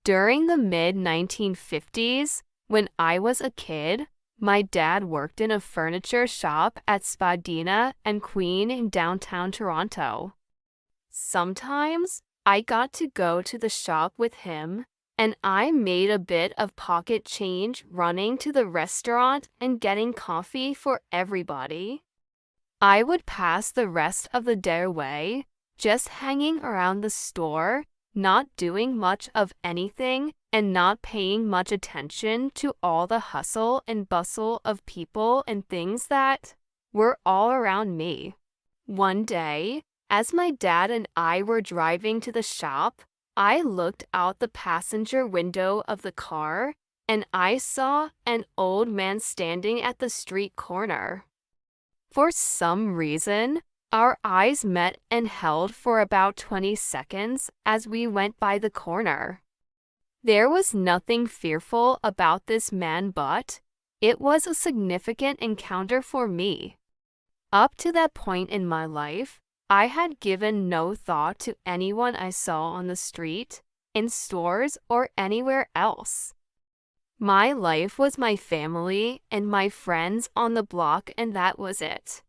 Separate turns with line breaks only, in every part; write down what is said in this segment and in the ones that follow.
During the mid-1950s, when I was a kid, my dad worked in a furniture shop at Spadina and Queen in downtown Toronto. Sometimes I got to go to the shop with him, and I made a bit of pocket change running to the restaurant and getting coffee for everybody. I would pass the rest of the day away, just hanging around the store, not doing much of anything and not paying much attention to all the hustle and bustle of people and things that were all around me. One day, as my dad and I were driving to the shop, I looked out the passenger window of the car and I saw an old man standing at the street corner. For some reason, our eyes met and held for about 20 seconds as we went by the corner. There was nothing fearful about this man, but it was a significant encounter for me. Up to that point in my life, I had given no thought to anyone I saw on the street, in stores, or anywhere else. My life was my family and my friends on the block, and that was it.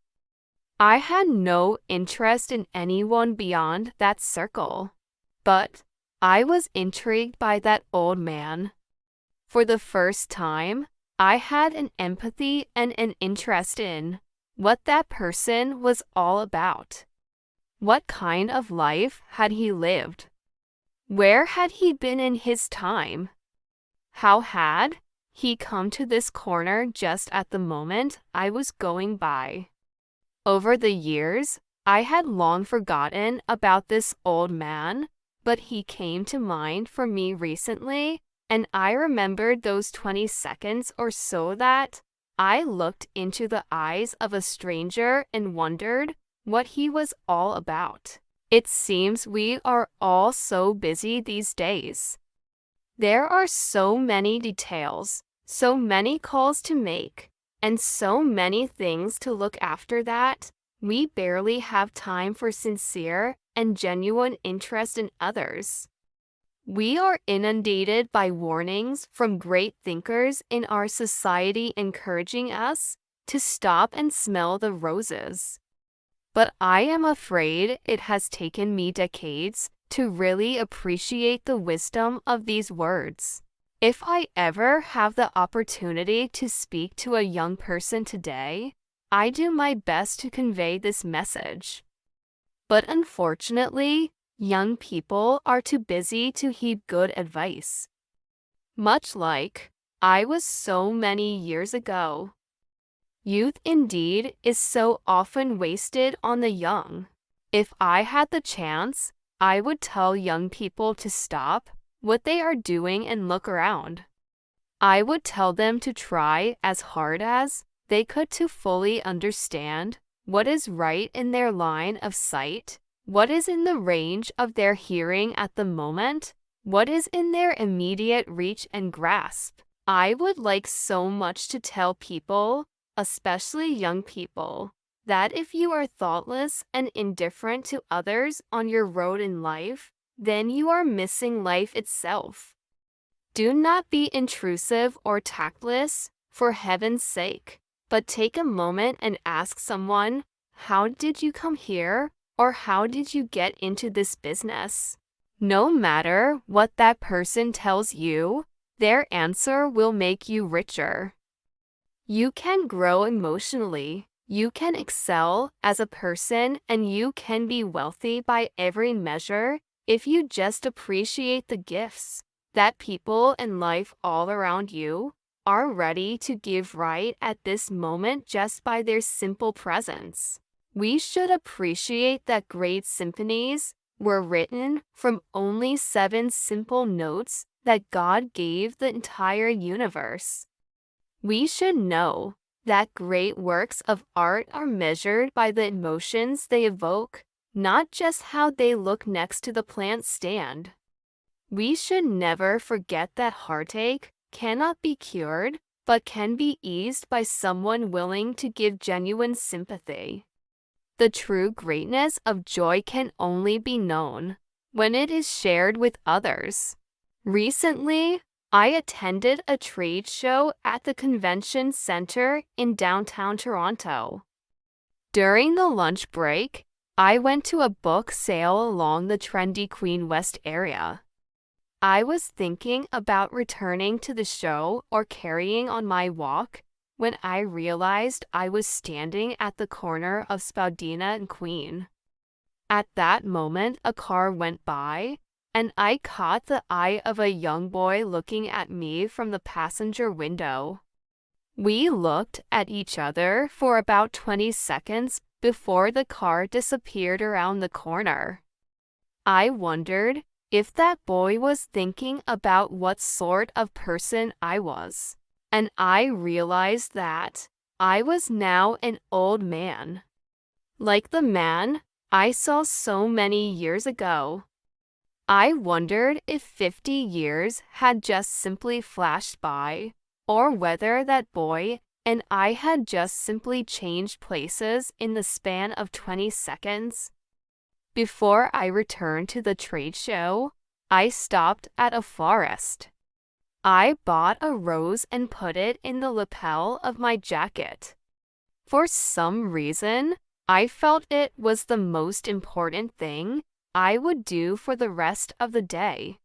I had no interest in anyone beyond that circle. But I was intrigued by that old man. For the first time, I had an empathy and an interest in what that person was all about. What kind of life had he lived? Where had he been in his time? How had he come to this corner just at the moment I was going by? Over the years, I had long forgotten about this old man, but he came to mind for me recently, and I remembered those 20 seconds or so that I looked into the eyes of a stranger and wondered what he was all about. It seems we are all so busy these days. There are so many details, so many calls to make, and so many things to look after that we barely have time for sincere and genuine interest in others. We are inundated by warnings from great thinkers in our society encouraging us to stop and smell the roses. But I am afraid it has taken me decades to really appreciate the wisdom of these words. If I ever have the opportunity to speak to a young person today, I do my best to convey this message. But unfortunately, young people are too busy to heed good advice. Much like I was so many years ago. Youth indeed is so often wasted on the young. If I had the chance, I would tell young people to stop what they are doing and look around. I would tell them to try as hard as they could to fully understand what is right in their line of sight, what is in the range of their hearing at the moment, what is in their immediate reach and grasp. I would like so much to tell people, especially young people, that if you are thoughtless and indifferent to others on your road in life, then you are missing life itself. Do not be intrusive or tactless, for heaven's sake, but take a moment and ask someone, how did you come here, or how did you get into this business? No matter what that person tells you, their answer will make you richer. You can grow emotionally, you can excel as a person, and you can be wealthy by every measure if you just appreciate the gifts that people and life all around you are ready to give right at this moment just by their simple presence. We should appreciate that great symphonies were written from only 7 simple notes that God gave the entire universe. We should know that great works of art are measured by the emotions they evoke, not just how they look next to the plant stand. We should never forget that heartache cannot be cured, but can be eased by someone willing to give genuine sympathy. The true greatness of joy can only be known when it is shared with others. Recently, I attended a trade show at the convention center in downtown Toronto. During the lunch break, I went to a book sale along the trendy Queen West area. I was thinking about returning to the show or carrying on my walk when I realized I was standing at the corner of Spadina and Queen. At that moment, a car went by, and I caught the eye of a young boy looking at me from the passenger window. We looked at each other for about 20 seconds before the car disappeared around the corner. I wondered if that boy was thinking about what sort of person I was, and I realized that I was now an old man, like the man I saw so many years ago. I wondered if 50 years had just simply flashed by, or whether that boy and I had just simply changed places in the span of 20 seconds. Before I returned to the trade show, I stopped at a florist. I bought a rose and put it in the lapel of my jacket. For some reason, I felt it was the most important thing I would do for the rest of the day.